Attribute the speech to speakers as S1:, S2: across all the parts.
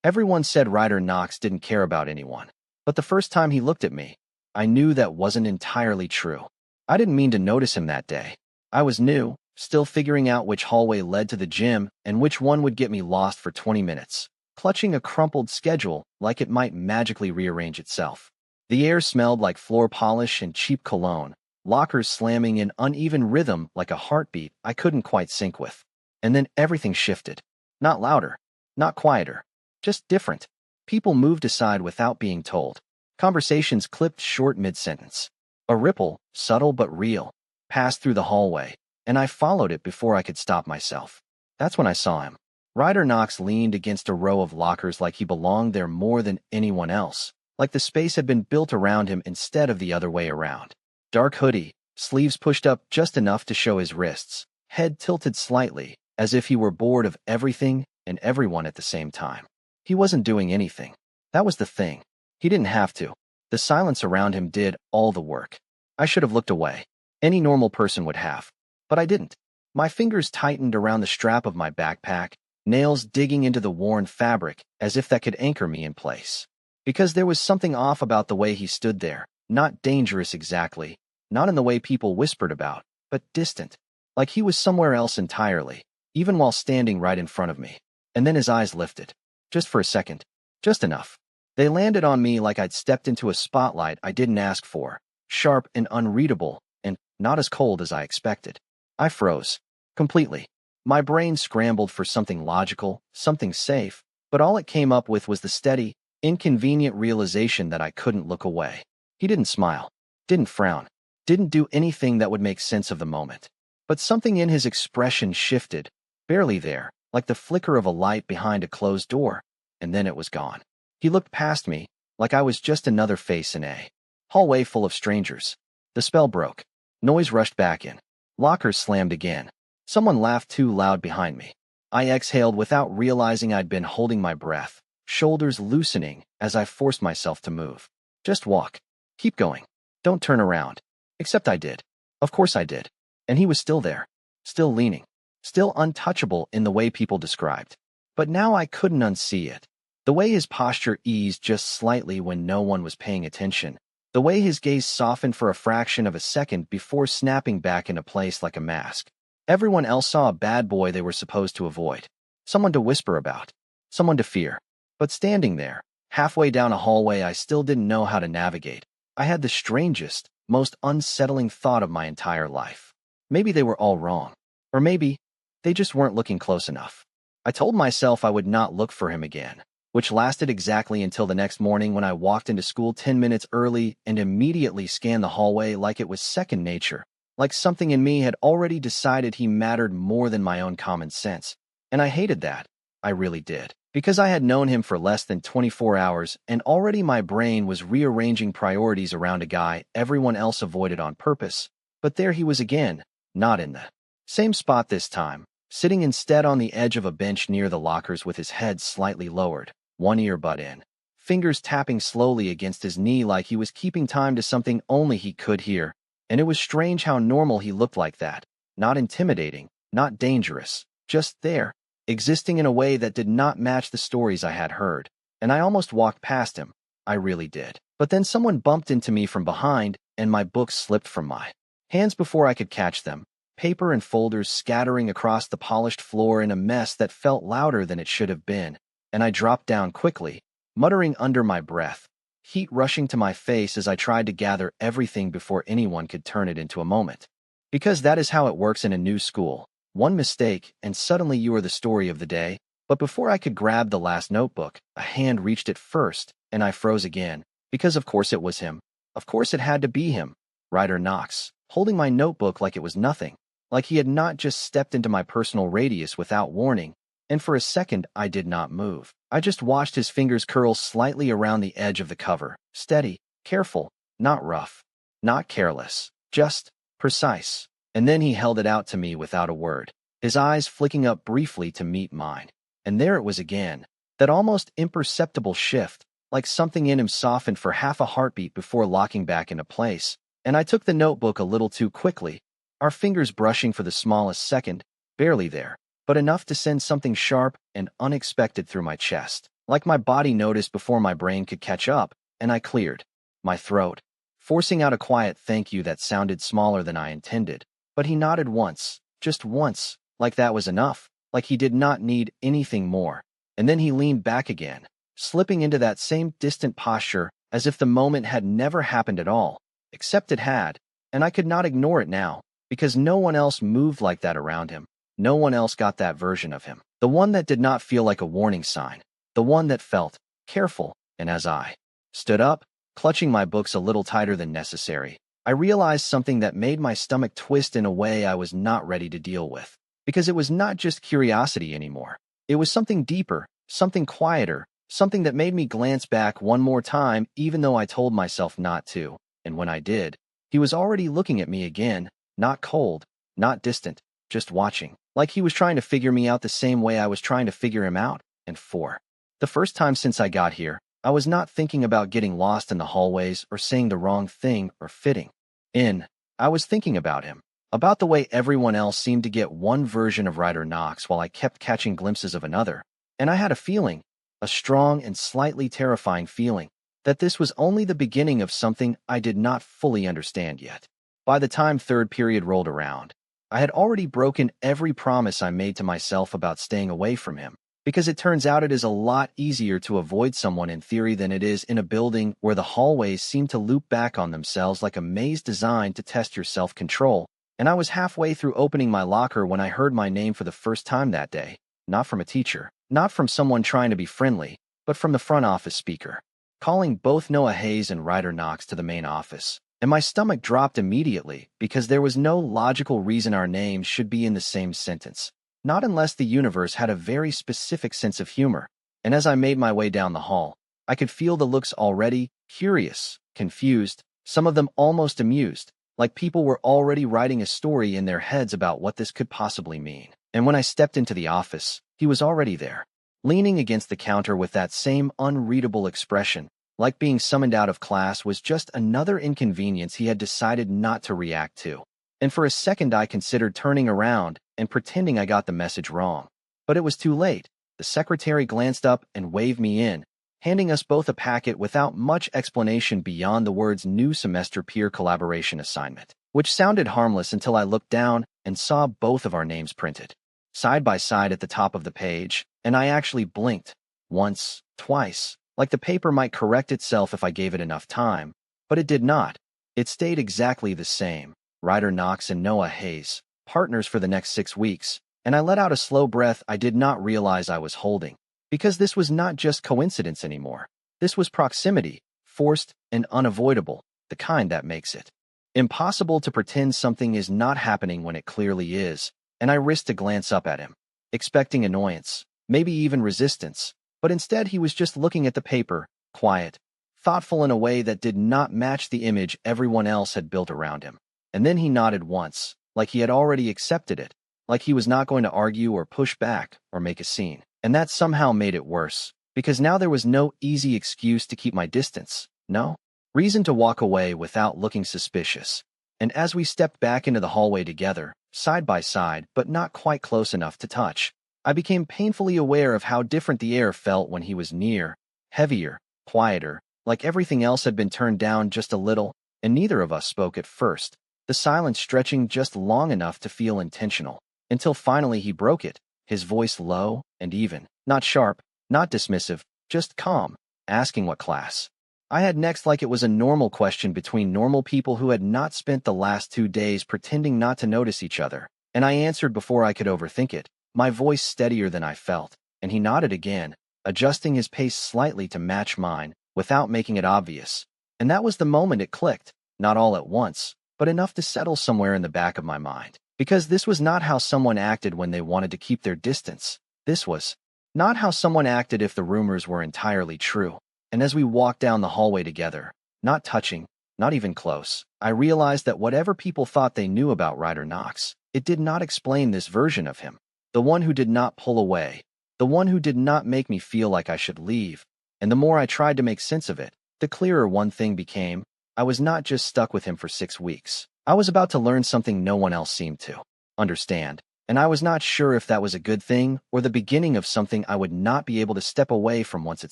S1: Everyone said Ryder Knox didn't care about anyone. But the first time he looked at me, I knew that wasn't entirely true. I didn't mean to notice him that day. I was new, still figuring out which hallway led to the gym and which one would get me lost for 20 minutes, clutching a crumpled schedule like it might magically rearrange itself. The air smelled like floor polish and cheap cologne, lockers slamming in uneven rhythm like a heartbeat I couldn't quite sync with. And then everything shifted. Not louder, not quieter, just different. People moved aside without being told. Conversations clipped short mid-sentence. A ripple, subtle but real, passed through the hallway, and I followed it before I could stop myself. That's when I saw him. Ryder Knox leaned against a row of lockers like he belonged there more than anyone else, like the space had been built around him instead of the other way around. Dark hoodie, sleeves pushed up just enough to show his wrists, head tilted slightly, as if he were bored of everything and everyone at the same time. He wasn't doing anything. That was the thing. He didn't have to. The silence around him did all the work. I should have looked away. Any normal person would have. But I didn't. My fingers tightened around the strap of my backpack, nails digging into the worn fabric as if that could anchor me in place. Because there was something off about the way he stood there, not dangerous exactly, not in the way people whispered about, but distant, like he was somewhere else entirely, even while standing right in front of me. And then his eyes lifted. Just for a second. Just enough. They landed on me like I'd stepped into a spotlight I didn't ask for, sharp and unreadable, and not as cold as I expected. I froze. Completely. My brain scrambled for something logical, something safe, but all it came up with was the steady, inconvenient realization that I couldn't look away. He didn't smile, didn't frown, didn't do anything that would make sense of the moment. But something in his expression shifted, barely there, like the flicker of a light behind a closed door, and then it was gone. He looked past me, like I was just another face in a hallway full of strangers. The spell broke. Noise rushed back in. Lockers slammed again. Someone laughed too loud behind me. I exhaled without realizing I'd been holding my breath, shoulders loosening as I forced myself to move. Just walk. Keep going. Don't turn around. Except I did. Of course I did. And he was still there. Still leaning. Still untouchable in the way people described. But now I couldn't unsee it. The way his posture eased just slightly when no one was paying attention. The way his gaze softened for a fraction of a second before snapping back into place like a mask. Everyone else saw a bad boy they were supposed to avoid. Someone to whisper about. Someone to fear. But standing there, halfway down a hallway I still didn't know how to navigate, I had the strangest, most unsettling thought of my entire life. Maybe they were all wrong. Or maybe they just weren't looking close enough. I told myself I would not look for him again, which lasted exactly until the next morning when I walked into school 10 minutes early and immediately scanned the hallway like it was second nature, like something in me had already decided he mattered more than my own common sense. And I hated that. I really did. Because I had known him for less than 24 hours and already my brain was rearranging priorities around a guy everyone else avoided on purpose. But there he was again, not in the same spot this time, sitting instead on the edge of a bench near the lockers with his head slightly lowered, one earbud in, fingers tapping slowly against his knee like he was keeping time to something only he could hear. And it was strange how normal he looked like that, not intimidating, not dangerous, just there, existing in a way that did not match the stories I had heard. And I almost walked past him, I really did. But then someone bumped into me from behind, and my books slipped from my hands before I could catch them, paper and folders scattering across the polished floor in a mess that felt louder than it should have been, and I dropped down quickly, muttering under my breath, heat rushing to my face as I tried to gather everything before anyone could turn it into a moment. Because that is how it works in a new school. One mistake, and suddenly you are the story of the day. But before I could grab the last notebook, a hand reached it first, and I froze again. Because of course it was him. Of course it had to be him. Ryder Knox, holding my notebook like it was nothing. Like he had not just stepped into my personal radius without warning. And for a second, I did not move. I just watched his fingers curl slightly around the edge of the cover. Steady, careful, not rough, not careless, just precise. And then he held it out to me without a word, his eyes flicking up briefly to meet mine. And there it was again, that almost imperceptible shift, like something in him softened for half a heartbeat before locking back into place. And I took the notebook a little too quickly, our fingers brushing for the smallest second, barely there, but enough to send something sharp and unexpected through my chest. like my body noticed before my brain could catch up, and I cleared my throat, forcing out a quiet thank you that sounded smaller than I intended. But he nodded once, just once, like that was enough, like he did not need anything more. And then he leaned back again, slipping into that same distant posture as if the moment had never happened at all, except it had, and I could not ignore it now, because no one else moved like that around him. No one else got that version of him. The one that did not feel like a warning sign. The one that felt careful. And as I stood up, clutching my books a little tighter than necessary, I realized something that made my stomach twist in a way I was not ready to deal with. Because it was not just curiosity anymore. It was something deeper, something quieter, something that made me glance back one more time even though I told myself not to. And when I did, he was already looking at me again, not cold, not distant, just watching, like he was trying to figure me out the same way I was trying to figure him out. And for the first time since I got here, I was not thinking about getting lost in the hallways or saying the wrong thing or fitting in. I was thinking about him, about the way everyone else seemed to get one version of Ryder Knox while I kept catching glimpses of another. And I had a feeling, a strong and slightly terrifying feeling, that this was only the beginning of something I did not fully understand yet. By the time third period rolled around, I had already broken every promise I made to myself about staying away from him, because it turns out it is a lot easier to avoid someone in theory than it is in a building where the hallways seem to loop back on themselves like a maze designed to test your self-control. And I was halfway through opening my locker when I heard my name for the first time that day, not from a teacher, not from someone trying to be friendly, but from the front office speaker, calling both Noah Hayes and Ryder Knox to the main office. And my stomach dropped immediately because there was no logical reason our names should be in the same sentence. Not unless the universe had a very specific sense of humor. And as I made my way down the hall, I could feel the looks already, curious, confused, some of them almost amused, like people were already writing a story in their heads about what this could possibly mean. And when I stepped into the office, he was already there, leaning against the counter with that same unreadable expression, like being summoned out of class was just another inconvenience he had decided not to react to. And for a second I considered turning around and pretending I got the message wrong. But it was too late. The secretary glanced up and waved me in, handing us both a packet without much explanation beyond the words "New Semester Peer Collaboration Assignment," which sounded harmless until I looked down and saw both of our names printed, side by side at the top of the page, and I actually blinked, once, twice, like the paper might correct itself if I gave it enough time, but it did not. It stayed exactly the same. Ryder Knox and Noah Hayes, partners for the next 6 weeks, and I let out a slow breath I did not realize I was holding, because this was not just coincidence anymore. This was proximity, forced and unavoidable, the kind that makes it impossible to pretend something is not happening when it clearly is, and I risked a glance up at him, expecting annoyance, maybe even resistance, but instead he was just looking at the paper, quiet, thoughtful in a way that did not match the image everyone else had built around him. And then he nodded once, like he had already accepted it, like he was not going to argue or push back or make a scene. And that somehow made it worse, because now there was no easy excuse to keep my distance, no reason to walk away without looking suspicious. And as we stepped back into the hallway together, side by side but not quite close enough to touch, I became painfully aware of how different the air felt when he was near, heavier, quieter, like everything else had been turned down just a little, and neither of us spoke at first, the silence stretching just long enough to feel intentional, until finally he broke it, his voice low and even, not sharp, not dismissive, just calm, asking what class I had next, like it was a normal question between normal people who had not spent the last 2 days pretending not to notice each other. And I answered before I could overthink it, my voice steadier than I felt, and he nodded again, adjusting his pace slightly to match mine, without making it obvious. And that was the moment it clicked, not all at once, but enough to settle somewhere in the back of my mind. Because this was not how someone acted when they wanted to keep their distance. This was not how someone acted if the rumors were entirely true. And as we walked down the hallway together, not touching, not even close, I realized that whatever people thought they knew about Ryder Knox, it did not explain this version of him. The one who did not pull away, the one who did not make me feel like I should leave. And the more I tried to make sense of it, the clearer one thing became: I was not just stuck with him for 6 weeks. I was about to learn something no one else seemed to understand. and I was not sure if that was a good thing or the beginning of something I would not be able to step away from once it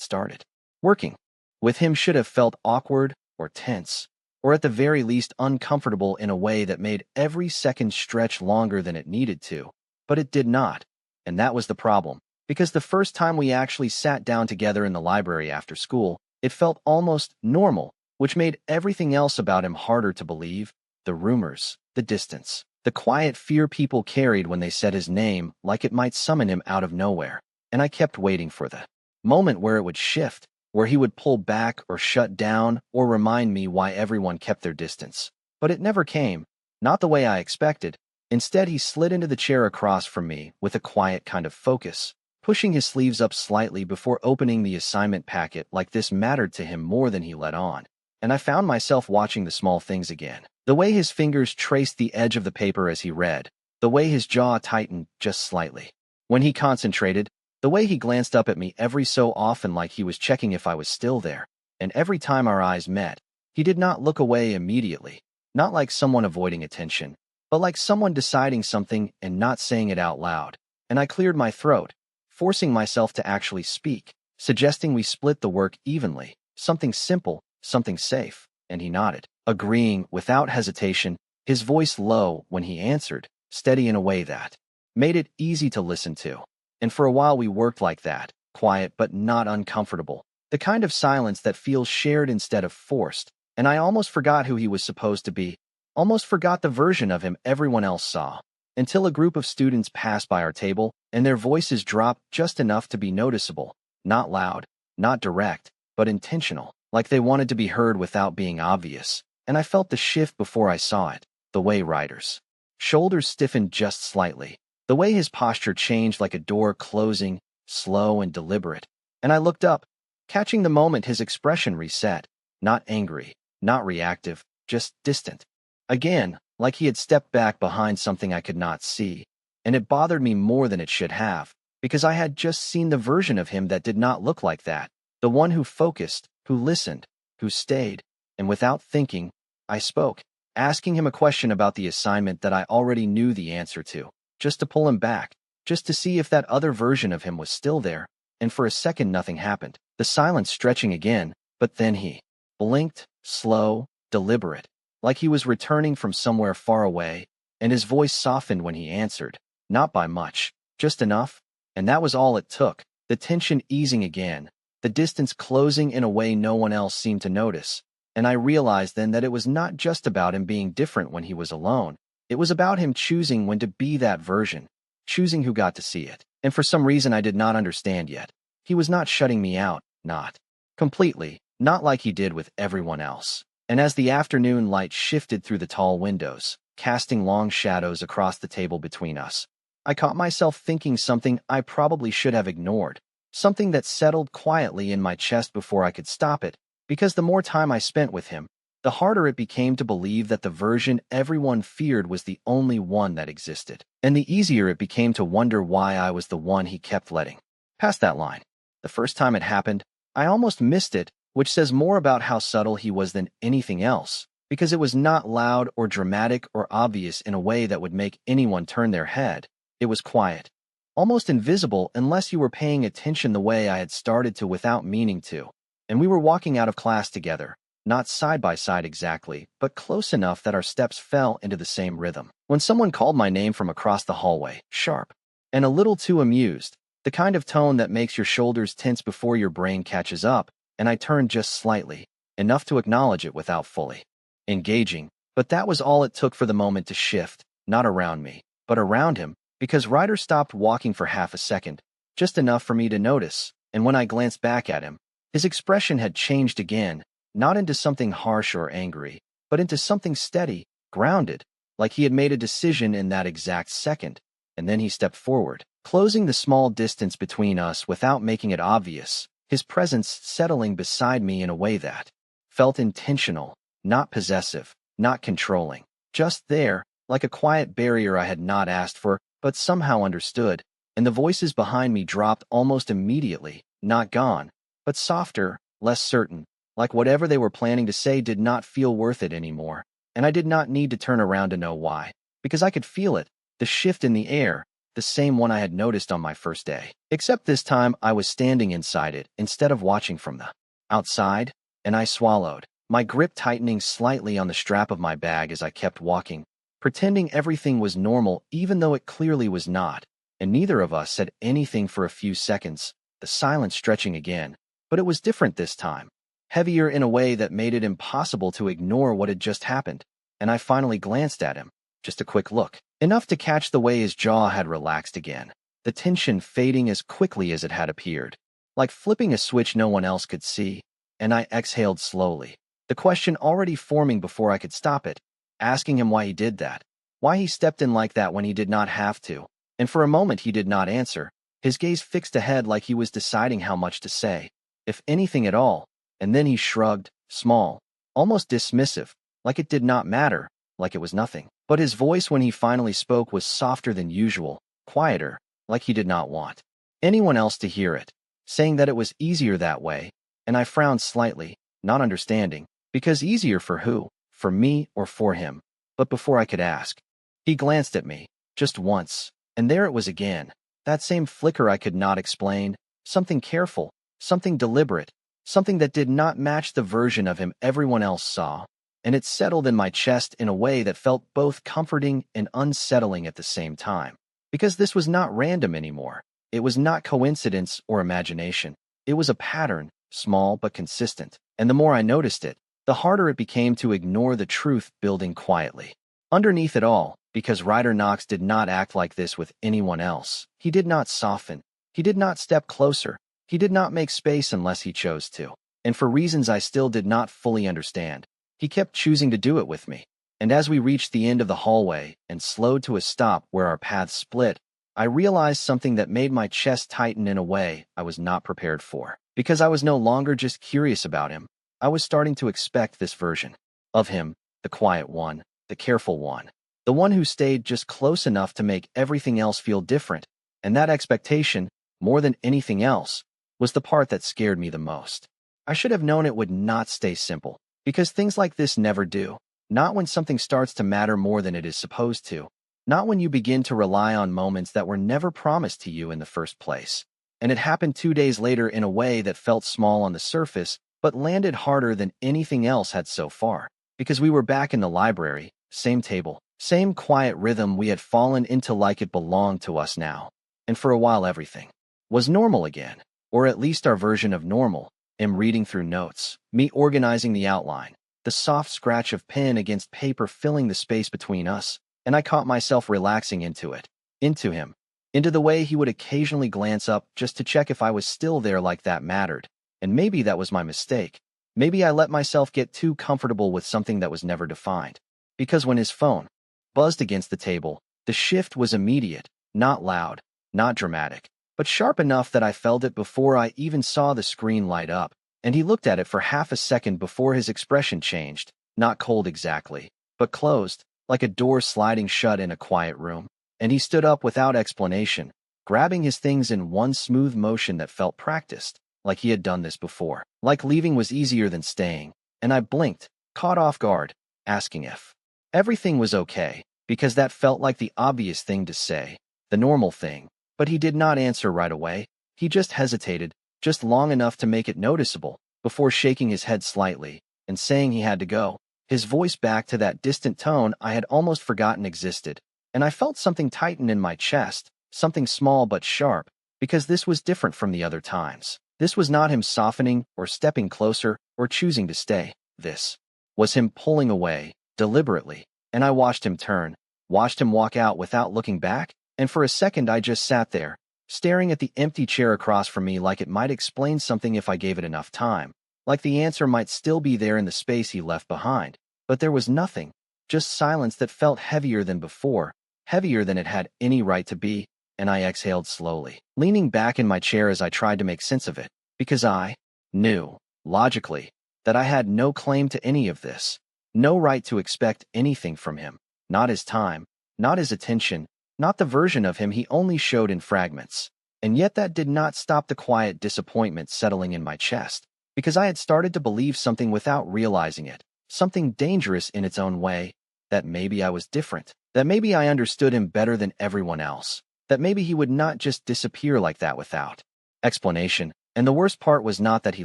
S1: started. Working with him should have felt awkward or tense, or at the very least uncomfortable in a way that made every second stretch longer than it needed to, but it did not, and that was the problem, because the first time we actually sat down together in the library after school, it felt almost normal, which made everything else about him harder to believe. The rumors, the distance, the quiet fear people carried when they said his name like it might summon him out of nowhere. And I kept waiting for the moment where it would shift, where he would pull back or shut down or remind me why everyone kept their distance. But it never came, not the way I expected. Instead, he slid into the chair across from me with a quiet kind of focus, pushing his sleeves up slightly before opening the assignment packet like this mattered to him more than he let on. And I found myself watching the small things again. The way his fingers traced the edge of the paper as he read, the way his jaw tightened just slightly. When he concentrated, the way he glanced up at me every so often like he was checking if I was still there. And every time our eyes met, he did not look away immediately, not like someone avoiding attention, but like someone deciding something and not saying it out loud. And I cleared my throat, forcing myself to actually speak, suggesting we split the work evenly, something simple, something safe, and he nodded, agreeing without hesitation, his voice low when he answered, steady in a way that made it easy to listen to. And for a while we worked like that, quiet but not uncomfortable, the kind of silence that feels shared instead of forced, and I almost forgot who he was supposed to be, almost forgot the version of him everyone else saw, until a group of students passed by our table, and their voices dropped just enough to be noticeable, not loud, not direct, but intentional, like they wanted to be heard without being obvious. And I felt the shift before I saw it, the way Ryder's shoulders stiffened just slightly, the way his posture changed like a door closing, slow and deliberate. And I looked up, catching the moment his expression reset, not angry, not reactive, just distant. Again, like he had stepped back behind something I could not see, and it bothered me more than it should have, because I had just seen the version of him that did not look like that, the one who focused, who listened, who stayed, and without thinking, I spoke, asking him a question about the assignment that I already knew the answer to, just to pull him back, just to see if that other version of him was still there, and for a second nothing happened, the silence stretching again, but then he blinked, slow, deliberate, like he was returning from somewhere far away, and his voice softened when he answered, not by much, just enough, and that was all it took, the tension easing again, the distance closing in a way no one else seemed to notice, and I realized then that it was not just about him being different when he was alone, it was about him choosing when to be that version, choosing who got to see it, and for some reason I did not understand yet. He was not shutting me out, not completely, not like he did with everyone else. And as the afternoon light shifted through the tall windows, casting long shadows across the table between us, I caught myself thinking something I probably should have ignored, something that settled quietly in my chest before I could stop it, because the more time I spent with him, the harder it became to believe that the version everyone feared was the only one that existed, and the easier it became to wonder why I was the one he kept letting pass that line. The first time it happened, I almost missed it, which says more about how subtle he was than anything else, because it was not loud or dramatic or obvious in a way that would make anyone turn their head. It was quiet, almost invisible unless you were paying attention the way I had started to without meaning to. And we were walking out of class together, not side by side exactly, but close enough that our steps fell into the same rhythm. When someone called my name from across the hallway, sharp, and a little too amused, the kind of tone that makes your shoulders tense before your brain catches up, and I turned just slightly, enough to acknowledge it without fully engaging, but that was all it took for the moment to shift, not around me, but around him, because Ryder stopped walking for half a second, just enough for me to notice, and when I glanced back at him, his expression had changed again, not into something harsh or angry, but into something steady, grounded, like he had made a decision in that exact second, and then he stepped forward, closing the small distance between us without making it obvious, his presence settling beside me in a way that felt intentional, not possessive, not controlling, just there, like a quiet barrier I had not asked for, but somehow understood, and the voices behind me dropped almost immediately, not gone, but softer, less certain, like whatever they were planning to say did not feel worth it anymore, and I did not need to turn around to know why, because I could feel it, The shift in the air, the same one I had noticed on my first day. Except this time I was standing inside it instead of watching from the outside, and I swallowed, my grip tightening slightly on the strap of my bag as I kept walking, pretending everything was normal even though it clearly was not, and neither of us said anything for a few seconds, the silence stretching again. But it was different this time, heavier in a way that made it impossible to ignore what had just happened, and I finally glanced at him, just a quick look, enough to catch the way his jaw had relaxed again, the tension fading as quickly as it had appeared, like flipping a switch no one else could see, and I exhaled slowly, the question already forming before I could stop it, asking him why he did that, why he stepped in like that when he did not have to, and for a moment he did not answer, his gaze fixed ahead like he was deciding how much to say, if anything at all, and then he shrugged, small, almost dismissive, like it did not matter, like it was nothing. But his voice when he finally spoke was softer than usual, quieter, like he did not want anyone else to hear it, saying that it was easier that way, and I frowned slightly, not understanding, because easier for who, for me or for him? But before I could ask, he glanced at me, just once, and there it was again, that same flicker I could not explain, something careful, something deliberate, something that did not match the version of him everyone else saw, and it settled in my chest in a way that felt both comforting and unsettling at the same time. Because this was not random anymore. It was not coincidence or imagination. It was a pattern, small but consistent, and the more I noticed it, the harder it became to ignore the truth building quietly. Underneath it all, because Ryder Knox did not act like this with anyone else, he did not soften, he did not step closer, he did not make space unless he chose to, and for reasons I still did not fully understand. He kept choosing to do it with me, and as we reached the end of the hallway and slowed to a stop where our paths split, I realized something that made my chest tighten in a way I was not prepared for. Because I was no longer just curious about him, I was starting to expect this version of him, the quiet one, the careful one, the one who stayed just close enough to make everything else feel different, and that expectation, more than anything else, was the part that scared me the most. I should have known it would not stay simple. Because things like this never do. Not when something starts to matter more than it is supposed to. Not when you begin to rely on moments that were never promised to you in the first place. And it happened 2 days later in a way that felt small on the surface, but landed harder than anything else had so far. Because we were back in the library, same table, same quiet rhythm we had fallen into like it belonged to us now. And for a while everything was normal again. Or at least our version of normal. Him reading through notes, me organizing the outline, the soft scratch of pen against paper filling the space between us, and I caught myself relaxing into it, into him, into the way he would occasionally glance up just to check if I was still there like that mattered, and maybe that was my mistake. Maybe I let myself get too comfortable with something that was never defined. Because when his phone buzzed against the table, the shift was immediate, not loud, not dramatic, but sharp enough that I felt it before I even saw the screen light up, and he looked at it for half a second before his expression changed, not cold exactly, but closed, like a door sliding shut in a quiet room, and he stood up without explanation, grabbing his things in one smooth motion that felt practiced, like he had done this before, like leaving was easier than staying, and I blinked, caught off guard, asking if everything was okay, because that felt like the obvious thing to say, the normal thing. But he did not answer right away. He just hesitated, just long enough to make it noticeable, before shaking his head slightly and saying he had to go, his voice back to that distant tone I had almost forgotten existed, and I felt something tighten in my chest, something small but sharp, because this was different from the other times. This was not him softening or stepping closer or choosing to stay. This was him pulling away, deliberately, and I watched him turn, watched him walk out without looking back, and for a second I just sat there, staring at the empty chair across from me like it might explain something if I gave it enough time, like the answer might still be there in the space he left behind. But there was nothing, just silence that felt heavier than before, heavier than it had any right to be, and I exhaled slowly, leaning back in my chair as I tried to make sense of it, because I knew, logically, that I had no claim to any of this, no right to expect anything from him, not his time, not his attention, not the version of him he only showed in fragments. And yet that did not stop the quiet disappointment settling in my chest, because I had started to believe something without realizing it, something dangerous in its own way, that maybe I was different. That maybe I understood him better than everyone else. That maybe he would not just disappear like that without explanation. And the worst part was not that he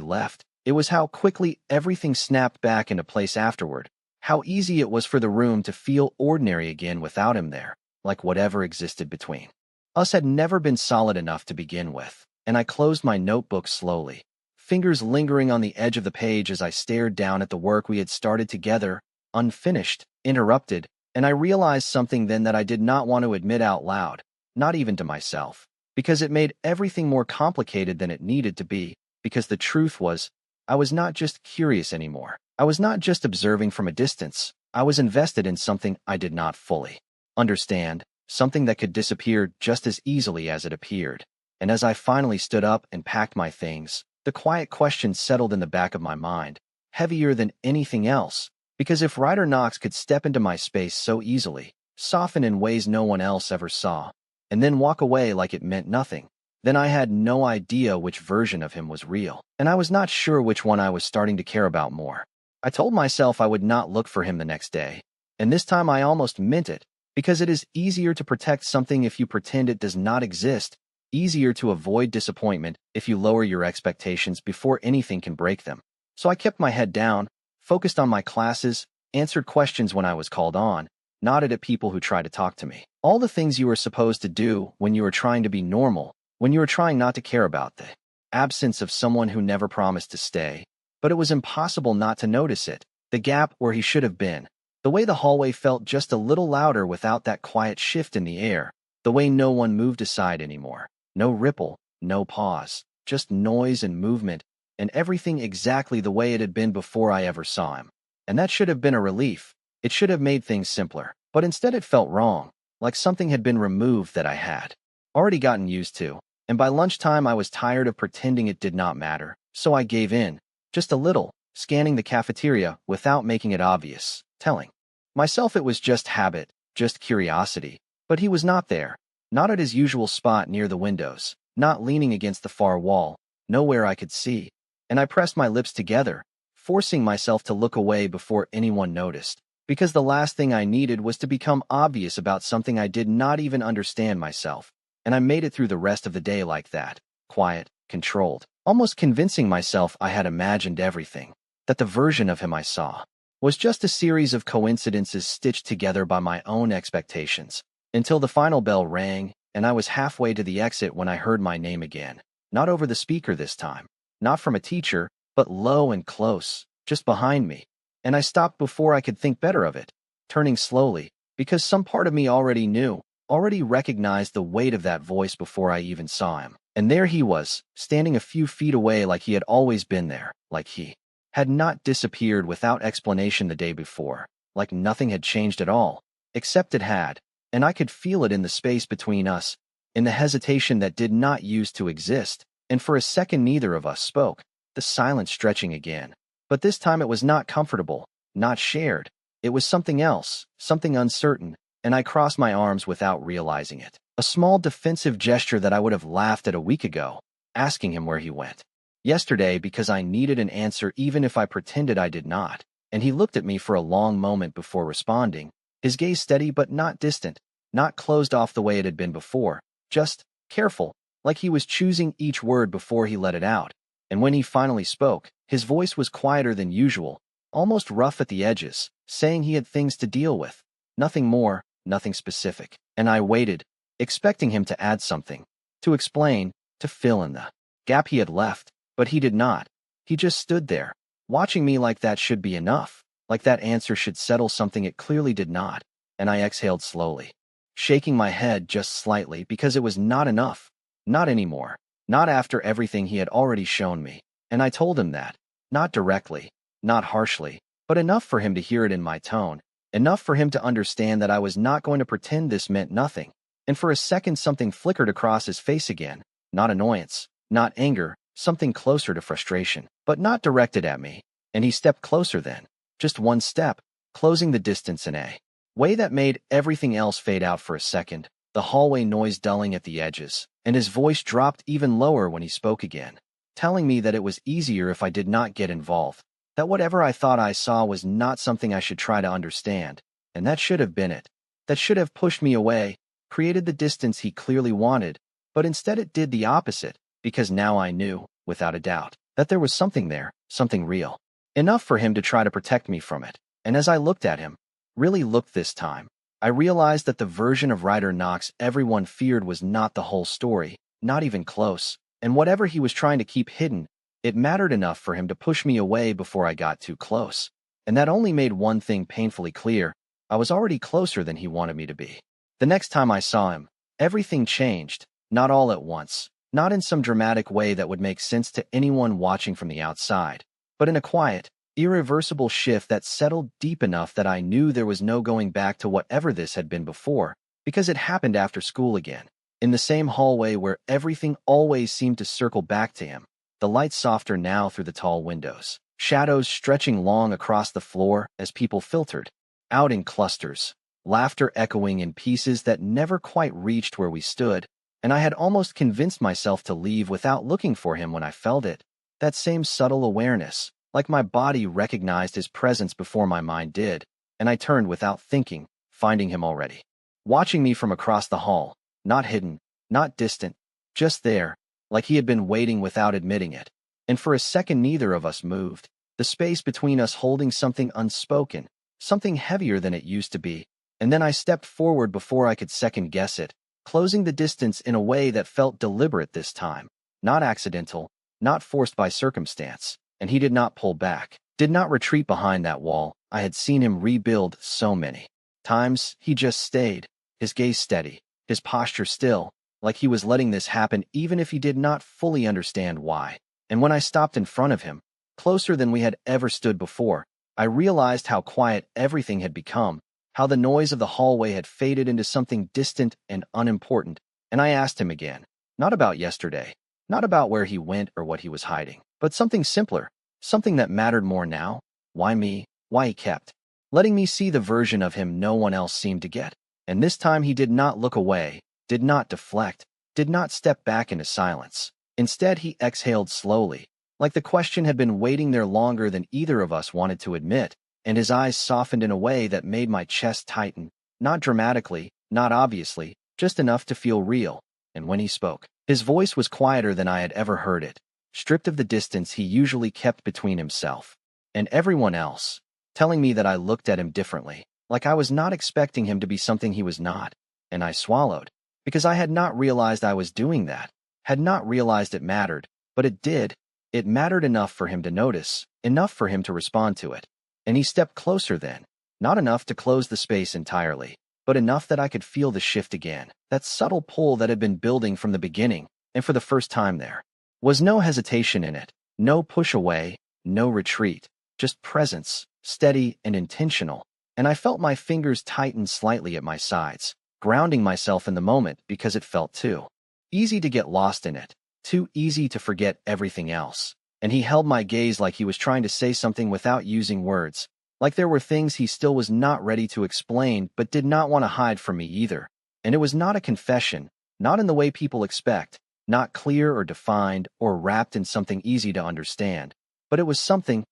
S1: left. It was how quickly everything snapped back into place afterward. How easy it was for the room to feel ordinary again without him there, like whatever existed between us had never been solid enough to begin with. And I closed my notebook slowly, fingers lingering on the edge of the page as I stared down at the work we had started together, unfinished, interrupted, and I realized something then that I did not want to admit out loud, not even to myself, because it made everything more complicated than it needed to be, because the truth was, I was not just curious anymore. I was not just observing from a distance. I was invested in something I did not fully understand, something that could disappear just as easily as it appeared. And as I finally stood up and packed my things, the quiet question settled in the back of my mind, heavier than anything else, because if Ryder Knox could step into my space so easily, soften in ways no one else ever saw, and then walk away like it meant nothing, then I had no idea which version of him was real, and I was not sure which one I was starting to care about more. I told myself I would not look for him the next day, and this time I almost meant it, because it is easier to protect something if you pretend it does not exist, easier to avoid disappointment if you lower your expectations before anything can break them. So I kept my head down, focused on my classes, answered questions when I was called on, nodded at people who tried to talk to me. All the things you are supposed to do when you are trying to be normal, when you are trying not to care about the absence of someone who never promised to stay. But it was impossible not to notice it, the gap where he should have been, the way the hallway felt just a little louder without that quiet shift in the air, the way no one moved aside anymore, no ripple, no pause, just noise and movement, and everything exactly the way it had been before I ever saw him. And that should have been a relief. It should have made things simpler, but instead it felt wrong, like something had been removed that I had already gotten used to, and by lunchtime I was tired of pretending it did not matter, so I gave in, just a little, scanning the cafeteria without making it obvious, telling myself it was just habit, just curiosity, but he was not there, not at his usual spot near the windows, not leaning against the far wall, nowhere I could see, and I pressed my lips together, forcing myself to look away before anyone noticed, because the last thing I needed was to become obvious about something I did not even understand myself, and I made it through the rest of the day like that, quiet, controlled, almost convincing myself I had imagined everything, that the version of him I saw was just a series of coincidences stitched together by my own expectations, until the final bell rang, and I was halfway to the exit when I heard my name again, not over the speaker this time, not from a teacher, but low and close, just behind me, and I stopped before I could think better of it, turning slowly, because some part of me already knew, already recognized the weight of that voice before I even saw him. And there he was, standing a few feet away like he had always been there, like he had not disappeared without explanation the day before, like nothing had changed at all, except it had, and I could feel it in the space between us, in the hesitation that did not used to exist, and for a second neither of us spoke, the silence stretching again. But this time it was not comfortable, not shared. It was something else, something uncertain, and I crossed my arms without realizing it. A small defensive gesture that I would have laughed at a week ago, asking him where he went yesterday because I needed an answer even if I pretended I did not, and he looked at me for a long moment before responding, his gaze steady but not distant, not closed off the way it had been before, just careful, like he was choosing each word before he let it out. And when he finally spoke, his voice was quieter than usual, almost rough at the edges, saying he had things to deal with, nothing more, nothing specific. And I waited, expecting him to add something, to explain, to fill in the gap he had left, but he did not. He just stood there, watching me like that should be enough, like that answer should settle something it clearly did not, and I exhaled slowly, shaking my head just slightly because it was not enough, not anymore, not after everything he had already shown me, and I told him that, not directly, not harshly, but enough for him to hear it in my tone, enough for him to understand that I was not going to pretend this meant nothing. And for a second something flickered across his face again, not annoyance, not anger, something closer to frustration, but not directed at me, and he stepped closer then, just one step, closing the distance in a way that made everything else fade out for a second, the hallway noise dulling at the edges, and his voice dropped even lower when he spoke again, telling me that it was easier if I did not get involved, that whatever I thought I saw was not something I should try to understand, and that should have been it. that should have pushed me away, created the distance he clearly wanted, but instead it did the opposite, because now I knew, without a doubt, that there was something there, something real. Enough for him to try to protect me from it. And as I looked at him, really looked this time, I realized that the version of Ryder Knox everyone feared was not the whole story, not even close, and whatever he was trying to keep hidden, it mattered enough for him to push me away before I got too close. And that only made one thing painfully clear: I was already closer than he wanted me to be. The next time I saw him, everything changed, not all at once, not in some dramatic way that would make sense to anyone watching from the outside, but in a quiet, irreversible shift that settled deep enough that I knew there was no going back to whatever this had been before, because it happened after school again, in the same hallway where everything always seemed to circle back to him, the light softer now through the tall windows, shadows stretching long across the floor as people filtered out in clusters, laughter echoing in pieces that never quite reached where we stood, and I had almost convinced myself to leave without looking for him when I felt it, that same subtle awareness, like my body recognized his presence before my mind did, and I turned without thinking, finding him already, watching me from across the hall, not hidden, not distant, just there, like he had been waiting without admitting it. And for a second neither of us moved, the space between us holding something unspoken, something heavier than it used to be, and then I stepped forward before I could second-guess it, closing the distance in a way that felt deliberate this time, not accidental, not forced by circumstance. And he did not pull back, did not retreat behind that wall I had seen him rebuild so many times. He just stayed, his gaze steady, his posture still, like he was letting this happen even if he did not fully understand why. And when I stopped in front of him, closer than we had ever stood before, I realized how quiet everything had become, how the noise of the hallway had faded into something distant and unimportant, and I asked him again, not about yesterday, not about where he went or what he was hiding, but something simpler, something that mattered more now. Why me? Why he kept letting me see the version of him no one else seemed to get. And this time he did not look away, did not deflect, did not step back into silence. Instead, he exhaled slowly, like the question had been waiting there longer than either of us wanted to admit, and his eyes softened in a way that made my chest tighten, not dramatically, not obviously, just enough to feel real. And when he spoke, his voice was quieter than I had ever heard it, stripped of the distance he usually kept between himself and everyone else, telling me that I looked at him differently, like I was not expecting him to be something he was not. And I swallowed, because I had not realized I was doing that, had not realized it mattered, but it did. It mattered enough for him to notice, enough for him to respond to it. And he stepped closer then, not enough to close the space entirely, but enough that I could feel the shift again, that subtle pull that had been building from the beginning, and for the first time there was no hesitation in it, no push away, no retreat, just presence, steady and intentional, and I felt my fingers tighten slightly at my sides, grounding myself in the moment because it felt too easy to get lost in it, too easy to forget everything else. And he held my gaze like he was trying to say something without using words, like there were things he still was not ready to explain but did not want to hide from me either. And it was not a confession, not in the way people expect, not clear or defined or wrapped in something easy to understand, but it was something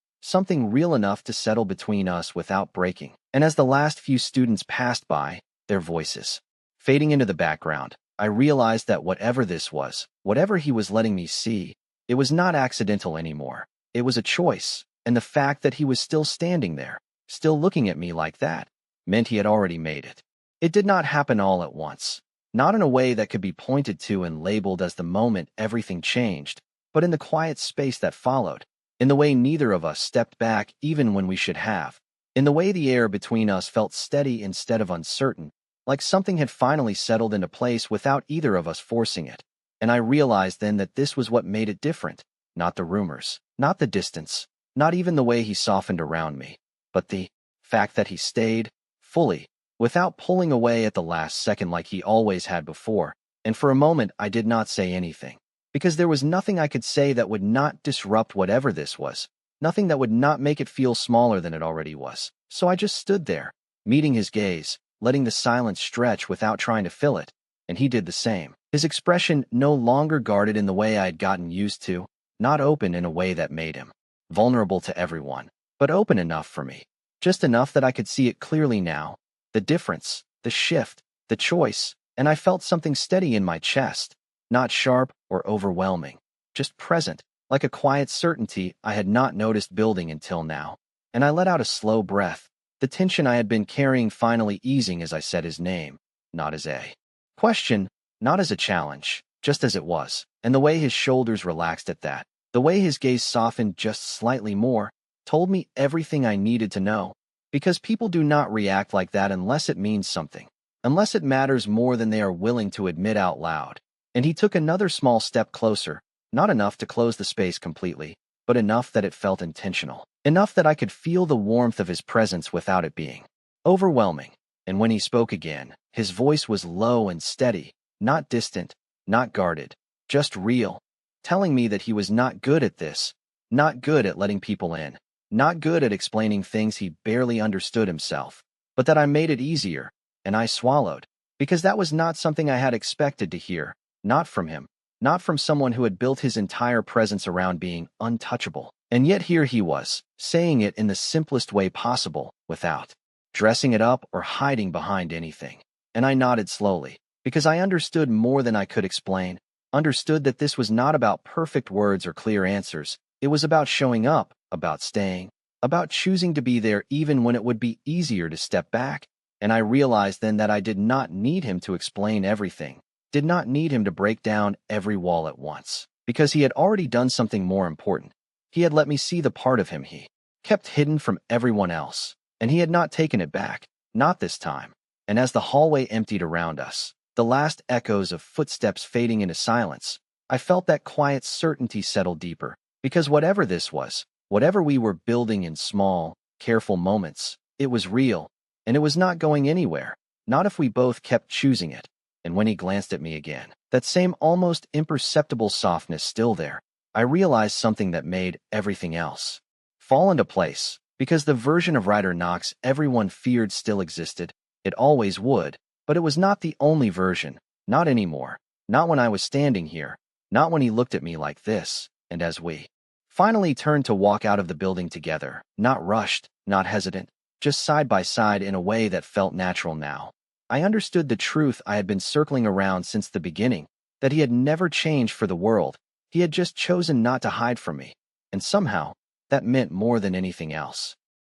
S1: real enough to settle between us without breaking. And as the last few students passed by, their voices fading into the background, I realized that whatever this was, whatever he was letting me see, it was not accidental anymore. It was a choice, and the fact that he was still standing there, still looking at me like that, meant he had already made it. It did not happen all at once, not in a way that could be pointed to and labeled as the moment everything changed, but in the quiet space that followed, in the way neither of us stepped back even when we should have, in the way the air between us felt steady instead of uncertain, like something had finally settled into place without either of us forcing it. And I realized then that this was what made it different, not the rumors, not the distance, not even the way he softened around me, but the fact that he stayed, fully, without pulling away at the last second like he always had before. And for a moment I did not say anything, because there was nothing I could say that would not disrupt whatever this was, nothing that would not make it feel smaller than it already was. So I just stood there, meeting his gaze, letting the silence stretch without trying to fill it, and he did the same. His expression no longer guarded in the way I had gotten used to, not open in a way that made him vulnerable to everyone, but open enough for me, just enough that I could see it clearly now. The difference, the shift, the choice, and I felt something steady in my chest, not sharp or overwhelming, just present, like a quiet certainty I had not noticed building until now. And I let out a slow breath, the tension I had been carrying finally easing as I said his name, not as a question, not as a challenge, just as it was. And the way his shoulders relaxed at that, the way his gaze softened just slightly more, told me everything I needed to know. Because people do not react like that unless it means something, unless it matters more than they are willing to admit out loud. And he took another small step closer, not enough to close the space completely, but enough that it felt intentional, enough that I could feel the warmth of his presence without it being overwhelming. And when he spoke again, his voice was low and steady, not distant, not guarded, just real, telling me that he was not good at this, not good at letting people in, not good at explaining things he barely understood himself, but that I made it easier, and I swallowed, because that was not something I had expected to hear, not from him, not from someone who had built his entire presence around being untouchable. And yet here he was, saying it in the simplest way possible, without dressing it up or hiding behind anything. And I nodded slowly, because I understood more than I could explain, understood that this was not about perfect words or clear answers. It was about showing up, about staying, about choosing to be there even when it would be easier to step back. And I realized then that I did not need him to explain everything, did not need him to break down every wall at once, because he had already done something more important. He had let me see the part of him he kept hidden from everyone else, and he had not taken it back, not this time. And as the hallway emptied around us, the last echoes of footsteps fading into silence, I felt that quiet certainty settle deeper, because whatever this was, whatever we were building in small, careful moments, it was real, and it was not going anywhere, not if we both kept choosing it. And when he glanced at me again, that same almost imperceptible softness still there, I realized something that made everything else fall into place, because the version of Ryder Knox everyone feared still existed. It always would, but it was not the only version, not anymore, not when I was standing here, not when he looked at me like this. And as we finally turned to walk out of the building together, not rushed, not hesitant, just side by side in a way that felt natural now, I understood the truth I had been circling around since the beginning, that he had never changed for the world. He had just chosen not to hide from me, and somehow, that meant more than anything else.